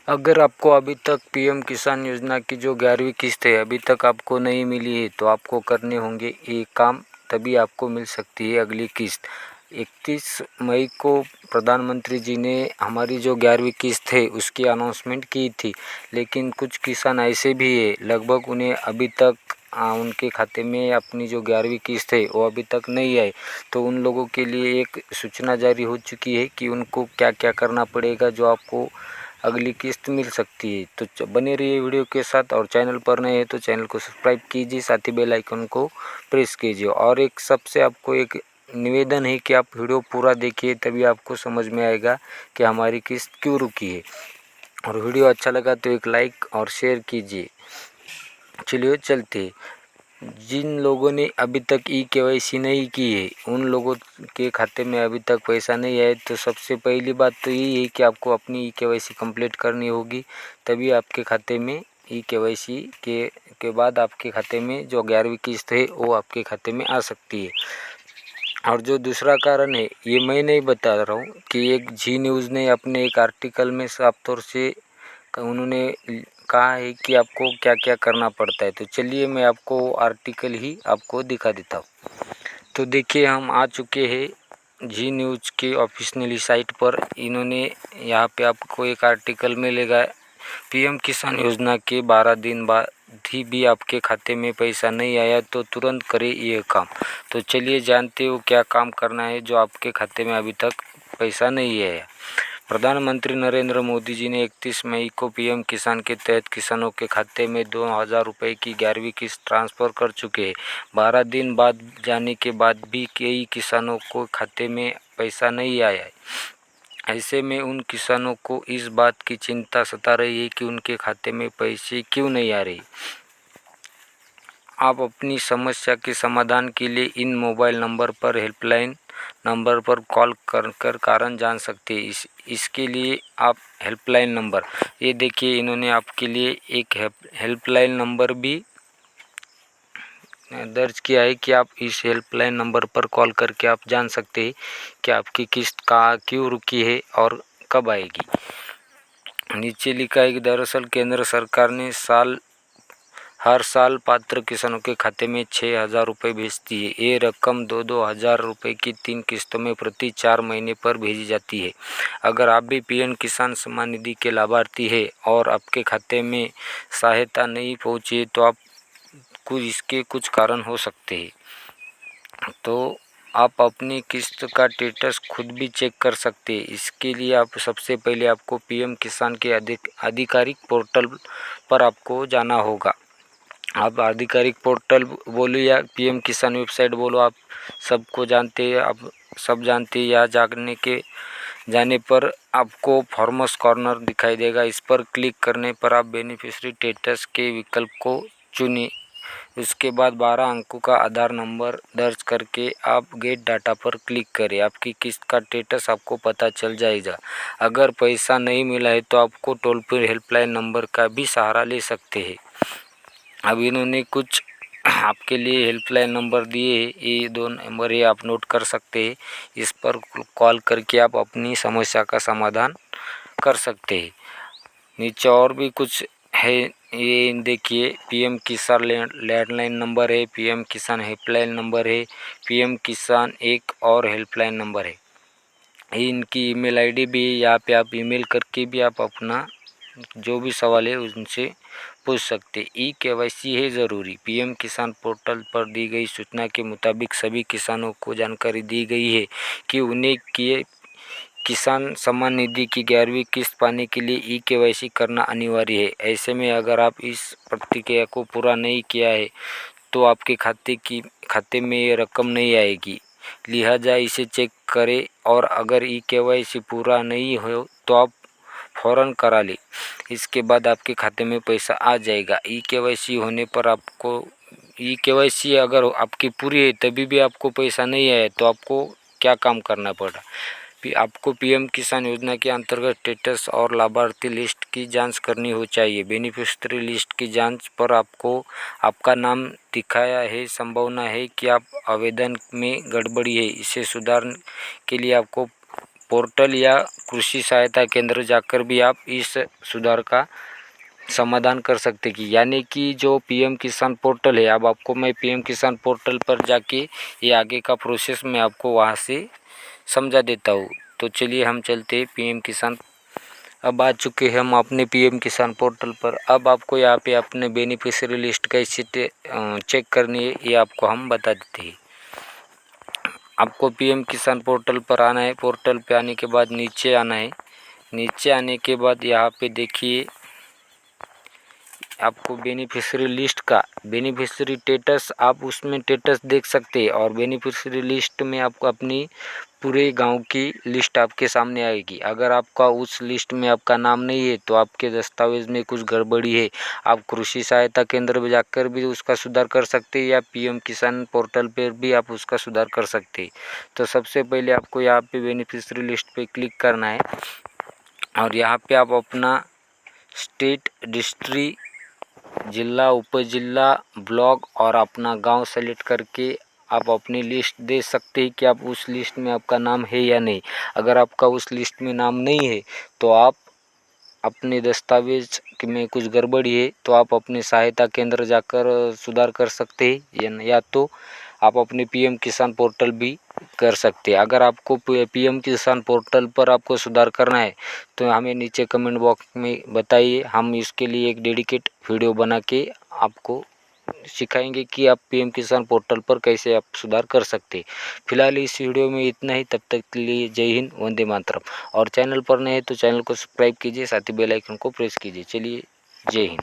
अगर आपको अभी तक पीएम किसान योजना की जो 11वीं किस्त है अभी तक आपको नहीं मिली है तो आपको करने होंगे ये काम, तभी आपको मिल सकती है अगली किस्त। 31 मई को प्रधानमंत्री जी ने हमारी जो 11वीं किस्त है उसकी अनाउंसमेंट की थी, लेकिन कुछ किसान ऐसे भी है लगभग उन्हें अभी तक उनके खाते में अपनी जो 11वीं किस्त है वो अभी तक नहीं आई। तो उन लोगों के लिए एक सूचना जारी हो चुकी है कि उनको क्या क्या करना पड़ेगा जो आपको अगली किस्त मिल सकती है। तो बने रहिए वीडियो के साथ, और चैनल पर नए हैं तो चैनल को सब्सक्राइब कीजिए, साथ ही बेल आइकन को प्रेस कीजिए। और एक सबसे आपको एक निवेदन है कि आप वीडियो पूरा देखिए, तभी आपको समझ में आएगा कि हमारी किस्त क्यों रुकी है। और वीडियो अच्छा लगा तो एक लाइक और शेयर कीजिए। चलिए चलते। जिन लोगों ने अभी तक ई-केवाईसी नहीं की है उन लोगों के खाते में अभी तक पैसा नहीं आया, तो सबसे पहली बात तो यही है कि आपको अपनी ई-केवाईसी कंप्लीट करनी होगी, तभी आपके खाते में ई-केवाईसी के बाद आपके खाते में जो 11वीं किस्त है वो आपके खाते में आ सकती है। और जो दूसरा कारण है ये मैं नहीं बता रहा हूँ कि एक जी न्यूज़ ने अपने एक आर्टिकल में साफ तौर से उन्होंने कहा है कि आपको क्या क्या करना पड़ता है। तो चलिए मैं आपको आर्टिकल ही आपको दिखा देता हूँ। तो देखिए हम आ चुके हैं जी न्यूज़ के ऑफिशियली साइट पर। इन्होंने यहाँ पे आपको एक आर्टिकल मिलेगा, पीएम किसान योजना के 12 दिन बाद भी आपके खाते में पैसा नहीं आया तो तुरंत करें ये काम। तो चलिए जानते हो क्या काम करना है जो आपके खाते में अभी तक पैसा नहीं आया। प्रधानमंत्री नरेंद्र मोदी जी ने 31 मई को पीएम किसान के तहत किसानों के खाते में 2000 रुपये की 11वीं किस्त ट्रांसफ़र कर चुके हैं। 12 दिन बाद जाने के बाद भी कई किसानों को खाते में पैसा नहीं आया है। ऐसे में उन किसानों को इस बात की चिंता सता रही है कि उनके खाते में पैसे क्यों नहीं आ रहे। आप अपनी समस्या के समाधान के लिए इन मोबाइल नंबर पर हेल्पलाइन नंबर पर कॉल कर कारण जान सकते हैं। इसके लिए आप हेल्पलाइन नंबर, ये देखिए इन्होंने आपके लिए एक हेल्पलाइन नंबर भी दर्ज किया है कि आप इस हेल्पलाइन नंबर पर कॉल करके आप जान सकते हैं कि आपकी किस्त कहाँ क्यों रुकी है और कब आएगी। नीचे लिखा है कि दरअसल केंद्र सरकार ने हर साल पात्र किसानों के खाते में 6000 रुपये भेजती है। ये रकम 2-2 हज़ार रुपये की 3 किस्तों में प्रति 4 महीने पर भेजी जाती है। अगर आप भी पीएम किसान सम्मान निधि के लाभार्थी हैं और आपके खाते में सहायता नहीं पहुंची तो आप इसके कुछ कारण हो सकते हैं। तो आप अपनी किस्त का स्टेटस खुद भी चेक कर सकते हैं। इसके लिए आप सबसे पहले आपको पीएम किसान के आधिकारिक पोर्टल पर आपको जाना होगा। आप आधिकारिक पोर्टल बोलो या पीएम किसान वेबसाइट बोलो, आप सबको जानते हैं, आप सब जानते हैं। यहाँ जाने पर आपको फार्मर्स कॉर्नर दिखाई देगा। इस पर क्लिक करने पर आप बेनिफिशियरी स्टेटस के विकल्प को चुनिए। उसके बाद 12 अंकों का आधार नंबर दर्ज करके आप गेट डाटा पर क्लिक करें। आपकी किस्त का स्टेटस आपको पता चल जाएगा। अगर पैसा नहीं मिला है तो आपको टोल फ्री हेल्पलाइन नंबर का भी सहारा ले सकते हैं। अब इन्होंने कुछ आपके लिए हेल्पलाइन नंबर दिए हैं, ये 2 नंबर ये आप नोट कर सकते हैं। इस पर कॉल करके आप अपनी समस्या का समाधान कर सकते हैं। नीचे और भी कुछ है, ये देखिए पीएम किसान लैंडलाइन नंबर है, पीएम किसान हेल्पलाइन नंबर है, पीएम किसान एक और हेल्पलाइन नंबर है। इनकी ईमेल आईडी भी है, यहाँ पे आप ईमेल करके भी आप अपना जो भी सवाल है उनसे पूछ सकते। ई-केवाईसी है ज़रूरी। पीएम किसान पोर्टल पर दी गई सूचना के मुताबिक सभी किसानों को जानकारी दी गई है कि उन्हें किसान सम्मान निधि की 11वीं किस्त पाने के लिए ई-केवाईसी करना अनिवार्य है। ऐसे में अगर आप इस प्रक्रिया को पूरा नहीं किया है तो आपके खाते में ये रकम नहीं आएगी। लिहाजा इसे चेक करें, और अगर ई-केवाईसी पूरा नहीं हो तो आप फ़ौरन करा लें। इसके बाद आपके खाते में पैसा आ जाएगा। ई-केवाईसी होने पर आपको ई-केवाईसी अगर आपकी पूरी है तभी भी आपको पैसा नहीं आया तो आपको क्या काम करना पड़ा। आपको पीएम किसान योजना के अंतर्गत स्टेटस और लाभार्थी लिस्ट की जांच करनी हो चाहिए। बेनिफिशियरी लिस्ट की जांच पर आपको आपका नाम दिखाया है, संभावना है कि आप आवेदन में गड़बड़ी है। इसे सुधारने के लिए आपको पोर्टल या कृषि सहायता केंद्र जाकर भी आप इस सुधार का समाधान कर सकते कि यानी कि जो पीएम किसान पोर्टल है, अब आपको मैं पीएम किसान पोर्टल पर जाके ये आगे का प्रोसेस मैं आपको वहाँ से समझा देता हूँ। तो चलिए हम चलते हैं पीएम किसान। अब आ चुके हैं हम अपने पीएम किसान पोर्टल पर। अब आपको यहाँ पे अपने बेनिफिशियरी लिस्ट कैसे चेक करनी है ये आपको हम बता देते हैं। आपको पीएम किसान पोर्टल पर आना है। पोर्टल पे आने के बाद नीचे आना है। नीचे आने के बाद यहाँ पे देखिए आपको बेनिफिशियरी लिस्ट का बेनिफिशियरी स्टेटस, आप उसमें स्टेटस देख सकते हैं और बेनिफिशियरी लिस्ट में आपको अपनी पूरे गांव की लिस्ट आपके सामने आएगी। अगर आपका उस लिस्ट में आपका नाम नहीं है तो आपके दस्तावेज़ में कुछ गड़बड़ी है। आप कृषि सहायता केंद्र में जाकर भी उसका सुधार कर सकते हैं या पीएम किसान पोर्टल पर भी आप उसका सुधार कर सकते हैं। तो सबसे पहले आपको यहाँ पे बेनिफिशियरी लिस्ट पे क्लिक करना है और यहाँ पे आप अपना स्टेट, डिस्ट्रिक्ट, जिला, उपजिला, ब्लॉक और अपना गांव सेलेक्ट करके आप अपनी लिस्ट दे सकते हैं कि आप उस लिस्ट में आपका नाम है या नहीं। अगर आपका उस लिस्ट में नाम नहीं है तो आप अपने दस्तावेज में कुछ गड़बड़ी है तो आप अपने सहायता केंद्र जाकर सुधार कर सकते हैं या तो आप अपने पीएम किसान पोर्टल भी कर सकते हैं। अगर आपको पीएम किसान पोर्टल पर आपको सुधार करना है तो हमें नीचे कमेंट बॉक्स में बताइए। हम इसके लिए एक डेडिकेट वीडियो बना के आपको सिखाएंगे कि आप पीएम किसान पोर्टल पर कैसे आप सुधार कर सकते हैं। फिलहाल इस वीडियो में इतना ही। तब तक के लिए जय हिंद, वंदे मातरम। और चैनल पर नए हैं तो चैनल को सब्सक्राइब कीजिए, साथ ही बेल आइकन को प्रेस कीजिए। चलिए जय हिंद।